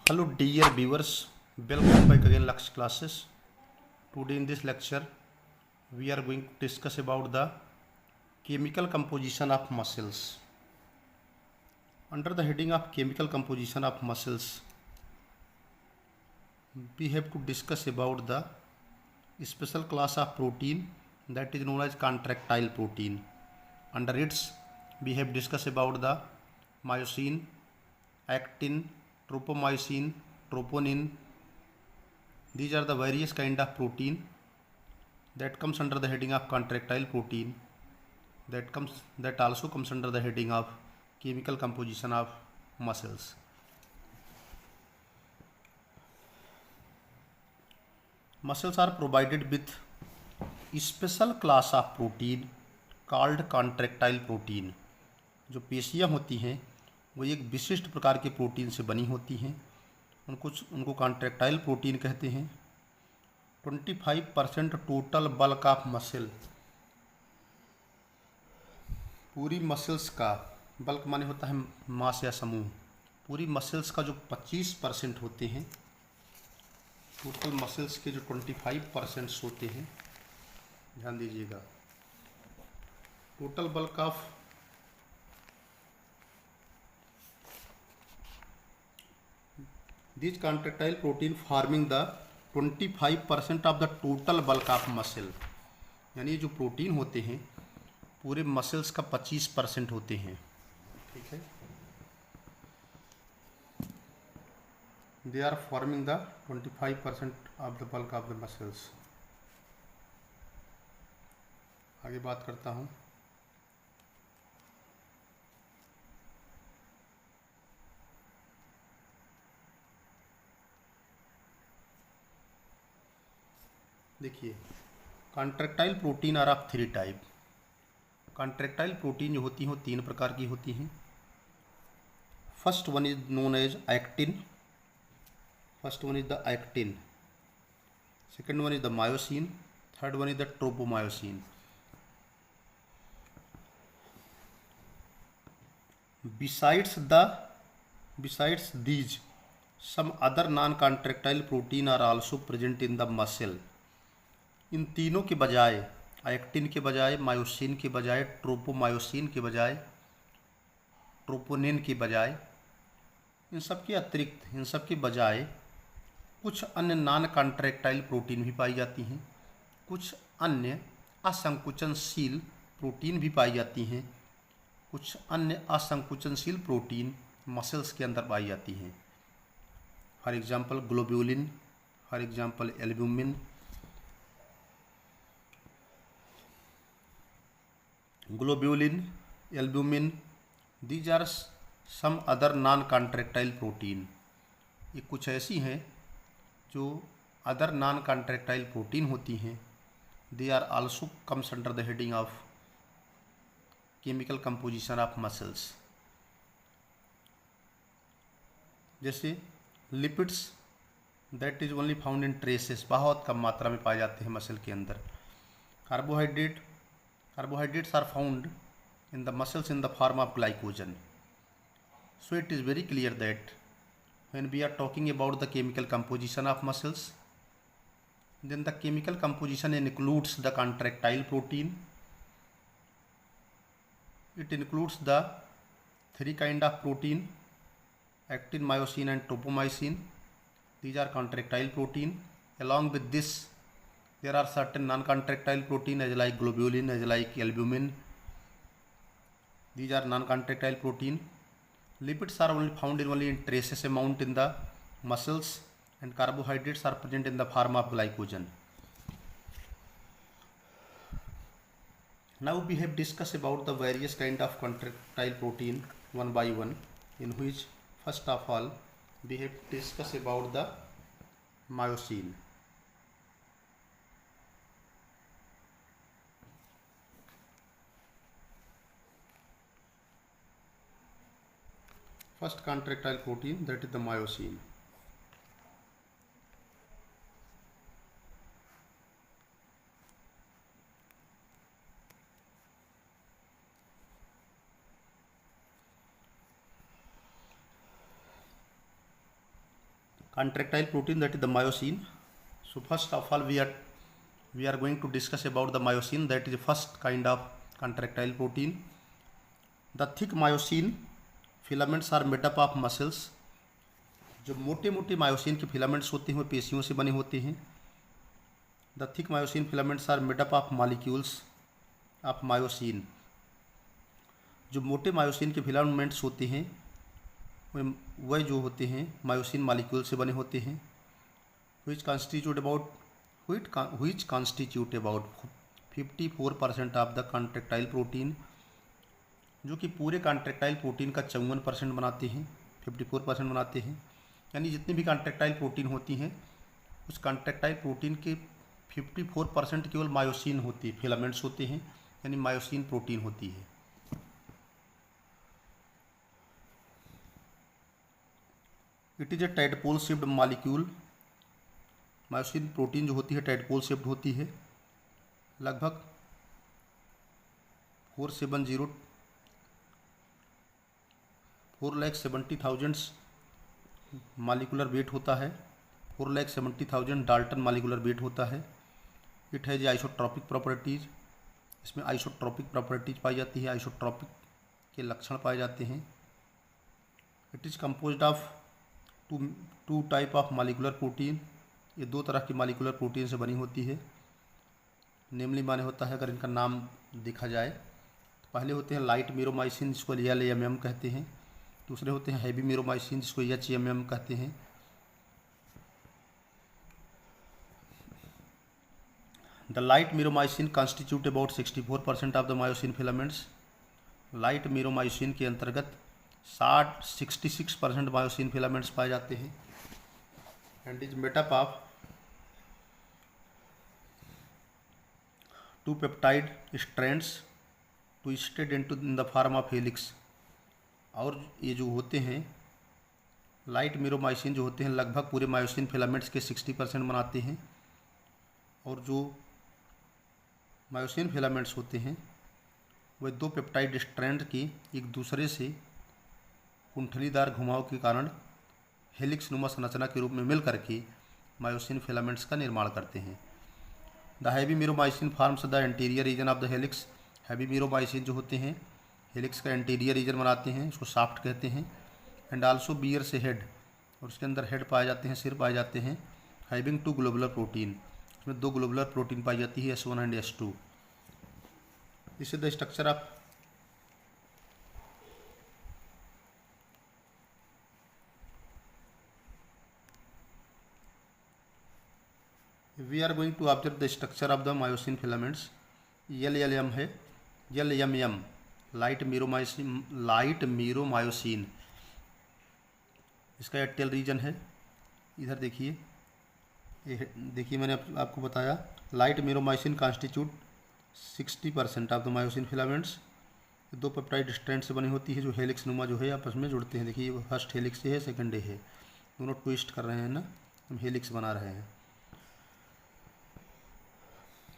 Hello dear viewers, welcome back again Laksh classes. Today in this lecture we are going to discuss about the chemical composition of muscles. Under the heading of chemical composition of muscles, we have to discuss about the special class of protein that is known as contractile protein. Under its we have discussed about the myosin, actin, tropomyosin, troponin. These are the various kind of protein that comes under the heading of contractile protein, that also comes under the heading of chemical composition of muscles. Muscles are provided with a special class of protein called contractile protein. जो पेशियाँ होती हैं वो एक विशिष्ट प्रकार के protein से बनी होती हैं, उनको कॉन्ट्रैक्टाइल प्रोटीन कहते हैं। 25% टोटल बल्क ऑफ मसल, पूरी मसल्स का बल्क माने होता है मास या समूह, पूरी मसल्स का जो 25% होते हैं, टोटल मसल्स के जो 25% होते हैं, ध्यान दीजिएगा, total bulk of this contractile protein forming the 25% of the total bulk of muscle, यानी जो प्रोटीन होते हैं पूरे मसल्स का 25% होते हैं। ठीक है, they are forming the 25% of the bulk of the muscles. आगे बात करता हूँ। देखिए, contractile protein are of 3 type. Contractile protein जो होती हैं वो 3 प्रकार की होती हैं। First one is known as actin, first one is the actin, second one is the myosin, third one is the tropomyosin. Besides these, some other non-contractile protein are also present in the muscle. इन तीनों के बजाय, actin के बजाय, myosin के बजाय, tropomyosin के बजाय, troponin के बजाय, इन सब के अतिरिक्त, इन सब के बजाय कुछ अन्य नॉन कॉन्ट्रैक्टाइल प्रोटीन भी पाई जाती हैं, कुछ अन्य असंकुचनशील प्रोटीन भी पाई जाती हैं, कुछ अन्य असंकुचनशील प्रोटीन मसल्स के अंदर पाई जाती हैं। For example globulin, for example albumin, globulin, albumin, these are some other non contractile protein. ये कुछ ऐसी हैं जो अदर नॉन कॉन्ट्रैक्टाइल प्रोटीन होती हैं। They are also comes under the heading of chemical composition of muscles. जैसे lipids, that is only found in traces, बहुत कम मात्रा में पाए जाते हैं मसल के अंदर। Carbohydrates are found in the muscles in the form of glycogen. So it is very clear that when we are talking about the chemical composition of muscles, then the chemical composition includes the contractile protein. It includes the 3 kind of protein: actin, myosin and tropomyosin. These are contractile protein. Along with this, there are certain non-contractile protein as like globulin, as like albumin. These are non-contractile protein. Lipids are only found in only in traces amount in the muscles, and carbohydrates are present in the form of glycogen. Now we have discussed about the various kind of contractile protein one by one, in which first of all we have discussed about the myosin. First contractile protein, that is the myosin. contractile protein, that is the myosin. So first of all we are going to discuss about the myosin, that is the first kind of contractile protein. The thick myosin filaments are made up of muscles. जो मोटे मोटे myosin के filaments होते हैं वो पेशियों से बने होते हैं. The thick myosin filaments are made up of molecules of myosin. जो मोटे मायोसिन के फिलामेंट्स होते हैं वह जो होते हैं मायोसिन मॉलिक्यूल से बने होते हैं. which constitute about 54% of the contractile protein, जो कि पूरे कॉन्ट्रैक्टाइल प्रोटीन का 54% बनाते हैं, 54% बनाते हैं. यानी जितनी भी कॉन्ट्रैक्टाइल प्रोटीन होती हैं उस कॉन्ट्रैक्टाइल प्रोटीन के 54% केवल मायोसिन होती है, फिलामेंट्स होते हैं, यानी मायोसिन प्रोटीन होती है. It is a tadpole shaped molecule. Myosin protein जो होती है टैडपोल शेप्ड होती है. लगभग 470,000 मालिकुलर वेट होता है. 470,000 डाल्टन मालिकुलर वेट होता है. It has isotropic properties. इसमें आइसोट्रॉपिक प्रॉपर्टीज पाई जाती है, आइसोट्रॉपिक के लक्षण पाए जाते हैं. It is composed of two type of molecular protein. ये दो तरह की मालिकुलर प्रोटीन से बनी होती है. नेमली माने होता है, अगर इनका नाम देखा जाए तो पहले होते हैं लाइट मीरोमाइसिन जिसको LMM कहते हैं. दूसरे होते हैं हैवी मीरोमाइसिन जिसको HMM कहते हैं. The light मीरोमाइसिन constitute about 64% of the myosin filaments. Light मीरोमाइसिन के अंतर्गत 66% मायोसिन फिलामेंट्स पाए जाते हैं. And is made up of 2 peptide strands twisted into in the form of helix. और ये जो होते हैं लाइट मीरोमाइसिन जो होते हैं लगभग पूरे मायोसिन फिलामेंट्स के 60% बनाते हैं. और जो मायोसिन फिलामेंट्स होते हैं वह 2 पेप्टाइड स्ट्रैंड की एक दूसरे से कुंठलीदार घुमाव के कारण हेलिक्स नुमा संरचना के रूप में मिल करके मायोसिन फिलामेंट्स का निर्माण करते हैं. The heavy मीरोमाइसिन forms the anterior reason of the helix. Heavy मीरोमाइसिन जो होते हैं हेलिक्स का एंटीरियर रीजन बनाते हैं, इसको शाफ्ट कहते हैं. एंड आल्सो बियर से हेड, और उसके अंदर हेड पाए जाते हैं, सिर पाए जाते हैं. हैविंग 2 ग्लोबुलर प्रोटीन, इसमें 2 ग्लोबुलर प्रोटीन पाई जाती है, S1 and S2. This is the structure of we are going to observe the structure of the myosin filaments. LLM है, LMM लाइट मीरोमायोसिन. इसका एटेल रीजन है. इधर देखिए, ये देखिए मैंने आपको बताया light मीरोमाइसिन constitute 60% of the myosin filaments. 2 peptide strand से बनी होती है जो हेलिक्स नुमा जो है आपस में जुड़ते हैं. देखिए फर्स्ट हेलिक्स है, सेकंड है, दोनों ट्विस्ट कर रहे हैं ना, हम हेलिक्स बना रहे हैं.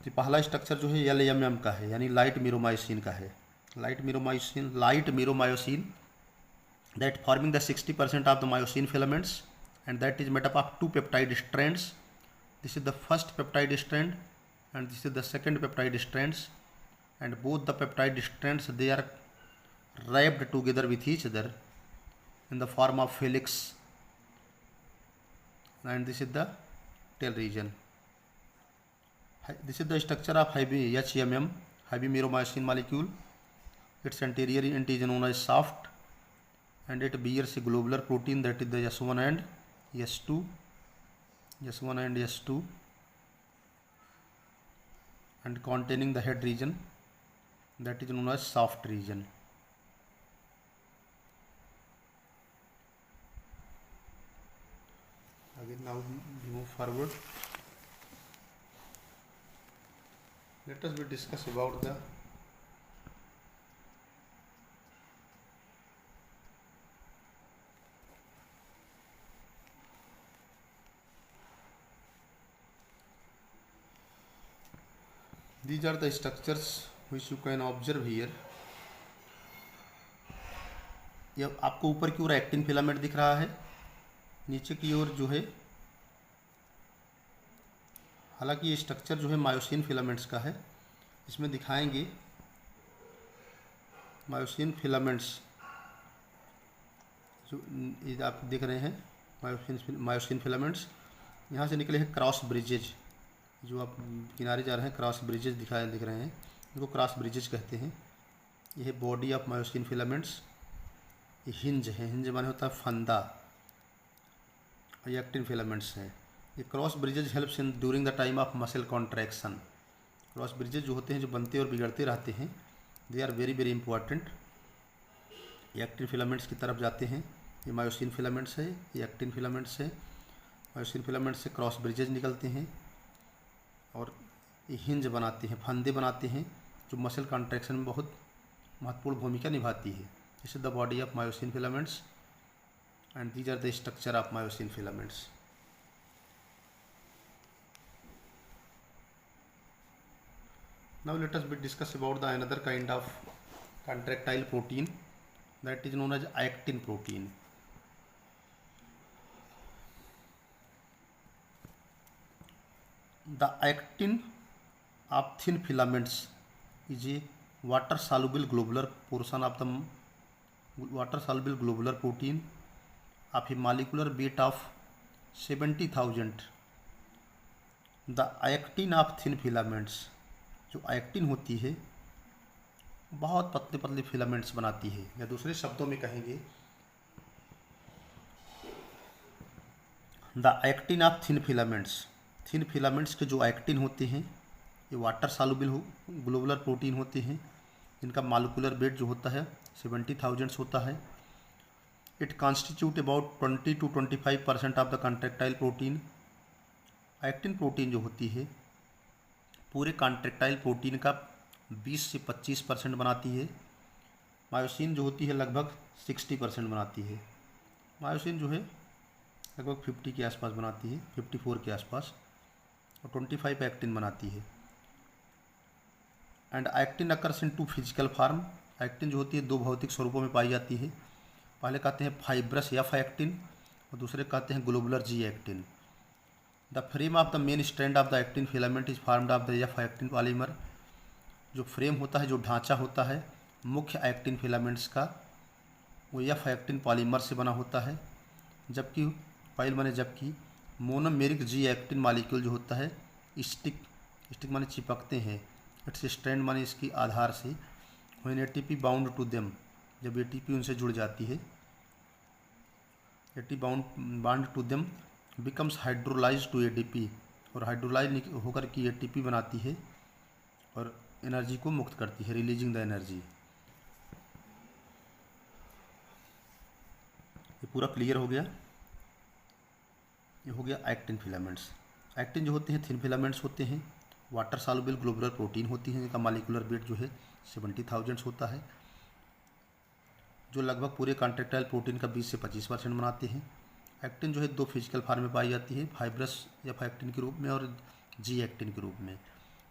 तो पहला स्ट्रक्चर जो है LMM का है, यानी लाइट मीरोमायोसिन का है. Light meromyosin that forming the 60% of the myosin filaments, and that is made up of 2 peptide strands. This is the first peptide strand and this is the second peptide strands, and both the peptide strands they are wrapped together with each other in the form of helix, and this is the tail region. This is the structure of heavy HMM, heavy meromyosin molecule. Its anterior end is known as shaft, and it bears a globular protein that is the S1 and S2, and containing the head region that is known as shaft region. Again, now we move forward. Let us discuss about the these are the structures which you can observe here. यह आपको ऊपर की ओर actin filament दिख रहा है, नीचे की ओर जो है, हालांकि ये स्ट्रक्चर जो है मायोसिन फिलामेंट्स का है, इसमें दिखाएंगे मायोसिन फिलामेंट्स जो ये आप देख रहे हैं, मायोसिन फिलामेंट्स यहाँ से निकले हैं क्रॉस ब्रिजेज, जो आप किनारे जा रहे हैं क्रॉस ब्रिजेज दिख रहे हैं, इनको क्रॉस ब्रिजेज कहते हैं। यह है बॉडी ऑफ मायोसिन फिलामेंट्स। ये हिंज है, हिंज माने होता है फंदा, और ये एक्टिन फिलामेंट्स हैं। ये cross bridges helps in during the time of muscle contraction. Cross bridges जो होते हैं, जो बनते और बिगड़ते रहते हैं, they are very very important. ये एक्टिन फिलामेंट्स की तरफ जाते हैं। ये मायोसिन फिलामेंट्स है, ये एक्टिन फिलामेंट्स है। मायोसिन फिलामेंट्स से क्रॉस ब्रिजेज निकलते हैं और ये हिंज बनाते हैं, फंदे बनाते हैं, जो मसल कॉन्ट्रैक्शन में बहुत महत्वपूर्ण भूमिका निभाती है। This is the body of myosin filaments and these are the structure of myosin filaments. Now let us discuss about the another kind of contractile protein, that is known as actin protein. The actin of thin filaments is a water soluble globular portion of the water soluble globular protein of a molecular weight of 70,000. The actin of thin filaments, जो actin होती है बहुत पतले पतले filaments बनाती है, या दूसरे शब्दों में कहेंगे the actin of thin filaments. Thin filaments के जो एक्टिन होते हैं, ये वाटर सॉल्युबल ग्लोबुलर प्रोटीन होते हैं, इनका मॉलिक्यूलर वेट जो होता है 70,000 होता है। It constitute about 20 to 25% of the contractile protein. Actin protein जो होती है पूरे कॉन्ट्रैक्टाइल प्रोटीन का 20 से 25% बनाती है। मायोसिन जो होती है लगभग 60% बनाती है। मायोसिन जो है लगभग 50 के आसपास बनाती है, 54 के आसपास, और 25 एक्टिन बनाती है। And actin occurs in 2 physical form. Actin जो होती है 2 भौतिक स्वरूपों में पाई जाती है। पहले कहते हैं फाइब्रस एफ एक्टिन और दूसरे कहते हैं globular G actin. The frame of the main strand of the actin filament is formed of the F actin polymer. जो फ्रेम होता है, जो ढांचा होता है मुख्य एक्टिन फिलामेंट्स का, वो एफ एक्टिन पॉलीमर से बना होता है। जबकि मोनोमेरिक जी एक्टिन मॉलिक्यूल जो होता है स्टिक माने चिपकते हैं, इट्स स्ट्रैंड माने इसकी आधार से। When ATP bound to them, जब एटीपी उनसे जुड़ जाती है, AT bound to them becomes hydrolyse to ATP, और हाइड्रोलाइज होकर की एटीपी बनाती है और एनर्जी को मुक्त करती है, रिलीजिंग द एनर्जी। ये पूरा क्लियर हो गया। ये हो गया एक्टिन फिलामेंट्स। एक्टिन जो होते हैं थिन फिलामेंट्स होते हैं, वाटर सॉल्युबल ग्लोबुलर प्रोटीन होती हैं, जिनका मॉलिक्यूलर वेट जो है 70,000 होता है, जो लगभग पूरे कॉन्ट्रैक्टाइल प्रोटीन का 20 से 25% बनाते हैं। एक्टिन जो है 2 फिजिकल फार्म में पाई जाती है, फाइब्रस या एक्टिन के रूप में और जी एक्टिन के रूप में।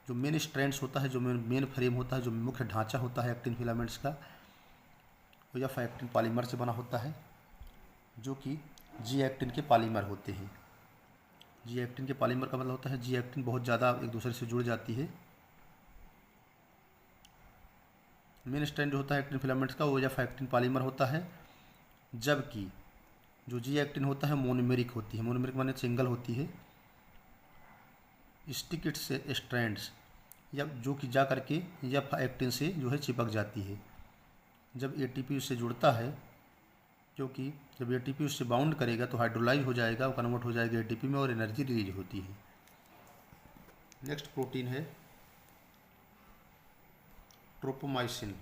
जो मेन स्ट्रैंड्स होता है, जो मेन फ्रेम होता है, जो मुख्य ढांचा होता है एक्टिन फिलामेंट्स का, वो या एक्टिन पॉलीमर से बना होता है, जो कि जी एक्टिन के पॉलीमर होते हैं। जी एक्टिन के पॉलीमर का मतलब होता है जी एक्टिन बहुत ज़्यादा एक दूसरे से जुड़ जाती है। मेन स्ट्रैंड जो होता है एक्टिन फिलामेंट्स का, वो या एक्टिन पॉलीमर होता है, जबकि जो जी एक्टिन होता है मोनोमेरिक होती है। मोनोमेरिक माने सिंगल होती है। स्टिक इट्स स्ट्रैंड्स, या जो कि जा करके या एक्टिन से जो है चिपक जाती है। जब एटीपी उससे जुड़ता है, क्योंकि जब एटीपी उससे बाउंड करेगा तो हाइड्रोलाइज हो जाएगा, वो कन्वर्ट हो जाएगा एटीपी में और एनर्जी रिलीज होती है। नेक्स्ट प्रोटीन है tropomyosin.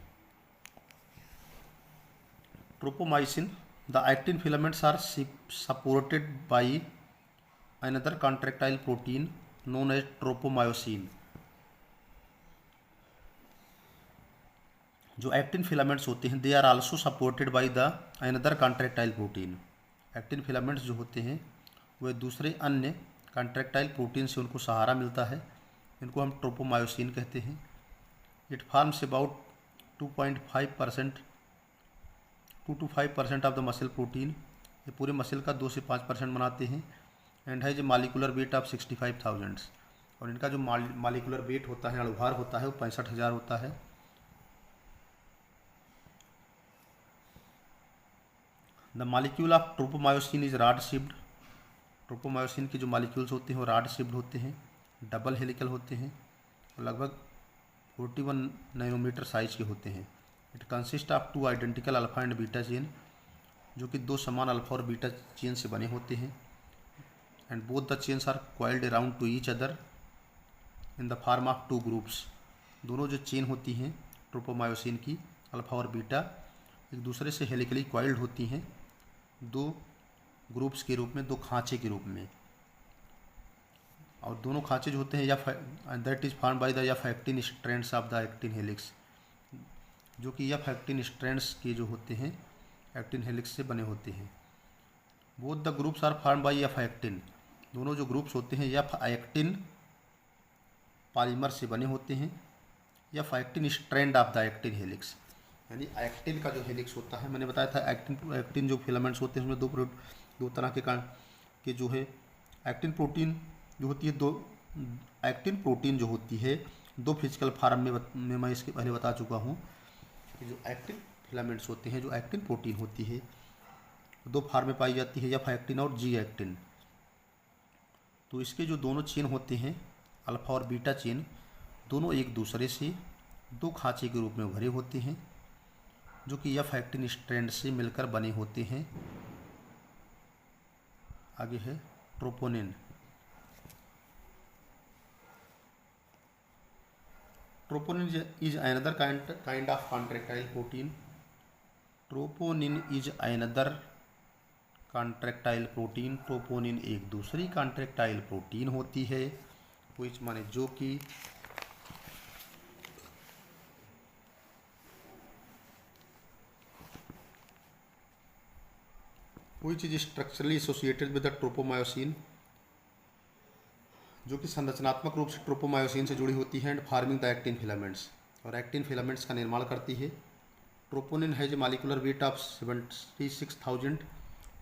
Tropomyosin, the actin filaments are supported by another contractile protein known as tropomyosin. जो एक्टिन फिलामेंट्स होते हैं, they are also supported by the another contractile protein. Actin filaments जो होते हैं वह दूसरे अन्य कॉन्ट्रैक्टाइल प्रोटीन से उनको सहारा मिलता है, इनको हम ट्रोपोमायोसिन कहते हैं। It forms about 2.5% 2 to 5% of the muscle protein ये पूरे मसल का 2 से 5% बनाते हैं। एंड है जो मालिकुलर वेट ऑफ 65,000, और इनका जो मालिकुलर वेट होता है, अणुभार होता है, वो 65,000 होता है। The molecule of tropomyosin is rod shipped. Tropomyosin के जो मालिक्यूल्स होते हैं वो रॉड शिप्ड होते हैं, डबल हेलिकल होते हैं, लगभग 41 नैनोमीटर साइज के होते हैं। It consist of 2 identical alpha and beta chain, जो कि 2 समान अल्फा और बीटा चेन से बने होते हैं। And both the chains are coiled around to each other in the form of 2 groups. दोनों जो चेन होती हैं ट्रोपोमायोसिन की, अल्फा और बीटा, एक दूसरे से हेलिकली कॉइल्ड होती हैं 2 ग्रुप्स के रूप में, 2 खांचे के रूप में। और दोनों खांचे जो होते हैं या that is form by the F actin strands of the actin helix, जो कि एफ एक्टिन स्ट्रैंड्स के जो होते हैं एक्टिन हेलिक्स से बने होते हैं। Both the groups are form by F actin. दोनों जो ग्रुप्स होते हैं एफ एक्टिन पॉलीमर से बने होते हैं, F actin strand of the actin helix. यानी एक्टिन का जो हेलिक्स होता है, मैंने बताया था एक्टिन जो फिलामेंट्स होते हैं उसमें दो तरह के जो है एक्टिन प्रोटीन जो होती है, 2 एक्टिन प्रोटीन जो होती है 2 फिजिकल फार्म में मैं इसके पहले बता चुका हूँ कि जो एक्टिन फिलामेंट्स होते हैं, जो एक्टिन प्रोटीन होती है 2 फार्म में पाई जाती है, एफ एक्टिन और जी एक्टिन। तो इसके जो दोनों चेन होते हैं अल्फा और बीटा चेन, दोनों एक दूसरे से 2 खांचे के रूप में भरे होते हैं, जो कि एफ एक्टिन स्ट्रैंड से मिलकर बने होते हैं। आगे है troponin. Troponin is another kind of contractile protein. Troponin is another contractile protein. Troponin एक दूसरी कॉन्ट्रैक्टाइल प्रोटीन होती है, विच माने जो कि which is structurally associated with the tropomyosin, जो कि संरचनात्मक रूप से ट्रोपोमायोसिन से जुड़ी होती है। And farming the actin filaments, और एक्टिन फिलामेंट्स का निर्माण करती है। ट्रोपोनिन है जो मालिकुलर वेट ऑफ 76,000।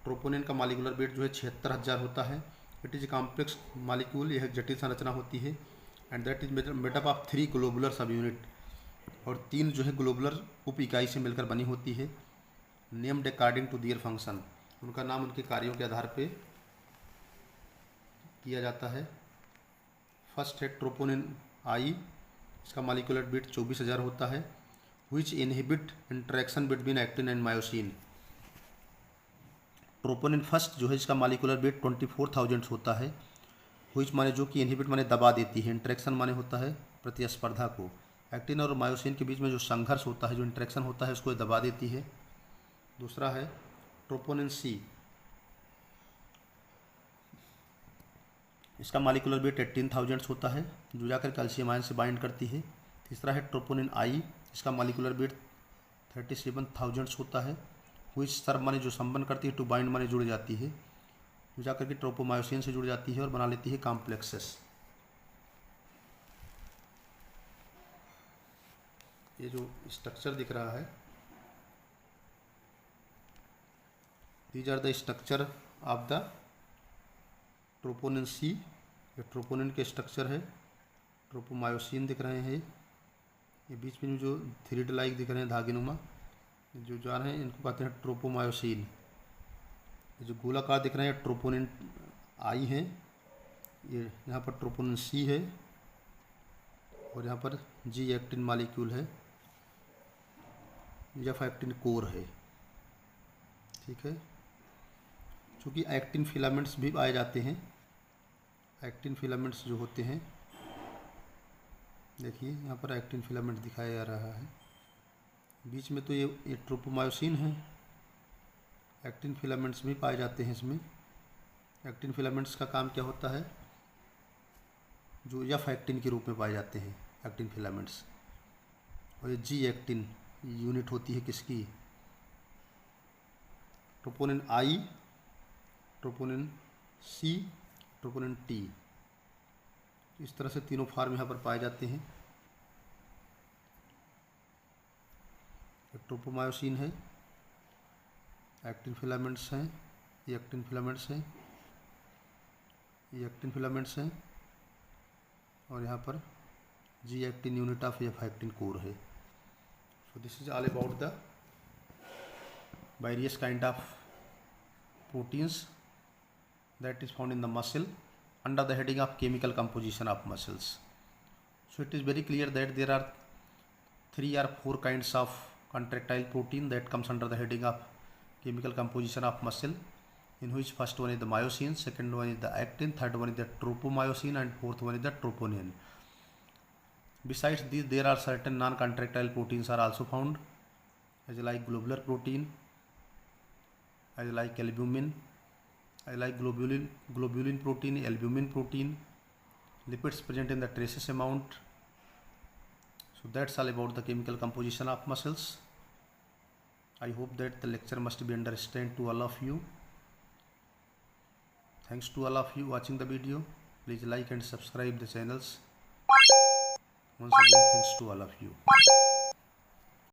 ट्रोपोनिन का मालिकुलर वेट जो है 76,000 होता है। इट इज कॉम्प्लेक्स मालिक्यूल, यह जटिल संरचना होती है। And that is made up of 3 globular सब यूनिट, और 3 जो है ग्लोबुलर उप इकाई से मिलकर बनी होती है। Named according to their function, उनका नाम उनके कार्यों के आधार पे किया जाता है। फर्स्ट है ट्रोपोनिन आई, इसका मालिकुलर वेट 24,000 होता है। Which inhibit interaction between actin and myosin. Troponin first जो है इसका मालिकुलर वेट 24,000 होता है। विच माने जो कि इनहिबिट माने दबा देती है, इंटरेक्शन माने होता है प्रतिस्पर्धा को। एक्टिन और मायोसिन के बीच में जो संघर्ष होता है, जो इंटरेक्शन होता है, उसको दबा देती है। दूसरा है ट्रोपोनिन सी, इसका मालिकुलर वेट 18,000 होता है, जो जाकर कैल्शियम आयन से बाइंड करती है। तीसरा है ट्रोपोनिन आई, इसका मालिकुलर वेट 37,000 होता है। विच सर्व माने जो संबंध करती है, टू बाइंड माने जुड़ जाती है, जो जाकर के ट्रोपोमायोसिन से जुड़ जाती है और बना लेती है कॉम्प्लेक्सेस। ये जो स्ट्रक्चर दिख रहा है, these are the structure of the troponin C. ये ट्रोपोनिन के स्ट्रक्चर है। ट्रोपोमायोसिन दिख रहे हैं, ये बीच में जो थ्रेड लाइक दिख रहे हैं धागेनुमा जो जा रहे हैं, इनको कहते हैं ट्रोपोमायोसिन। ये जो गोलाकार दिख रहे हैं ट्रोपोनिन आई हैं, ये यहाँ पर ट्रोपोनिन सी है, और यहाँ पर जी एक्टिन मालिक्यूल है, एफ एक्टिन कोर है। ठीक है, चूँकि एक्टिन फिलामेंट्स भी पाए जाते हैं। एक्टिन फिलामेंट्स जो होते हैं, देखिए यहाँ पर एक्टिन फिलामेंट दिखाया जा रहा है, बीच में तो ये ट्रोपोमायोसिन है। एक्टिन फिलामेंट्स भी पाए जाते हैं इसमें। एक्टिन फिलामेंट्स का काम क्या होता है, जो एफ एक्टिन के रूप में पाए जाते हैं एक्टिन फिलामेंट्स। और ये जी एक्टिन यूनिट होती है किसकी, troponin I, troponin C, troponin T. इस तरह से तीनों फार्म यहाँ पर पाए जाते हैं। ट्रोपोमायोसिन है, एक्टिन फिलामेंट्स हैं, ये एक्टिन फिलामेंट्स है, ये एक्टिन फिलामेंट्स हैं, और यहाँ पर G actin unit of F actin core है. So this is all about the various kind of proteins that is found in the muscle under the heading of chemical composition of muscles. So it is very clear that there are 3 or 4 kinds of contractile protein that comes under the heading of chemical composition of muscle, in which first one is the myosin, second one is the actin, third one is the tropomyosin, and fourth one is the troponin. Besides these, there are certain non-contractile proteins are also found, as like globular protein, as like albumin, as like globulin protein, albumin protein, lipids present in the traces amount. So that's all about the chemical composition of muscles. I hope that the lecture must be understood to all of you. Thanks to all of you watching the video. Please like and subscribe the channels. Once again, thanks to all of you.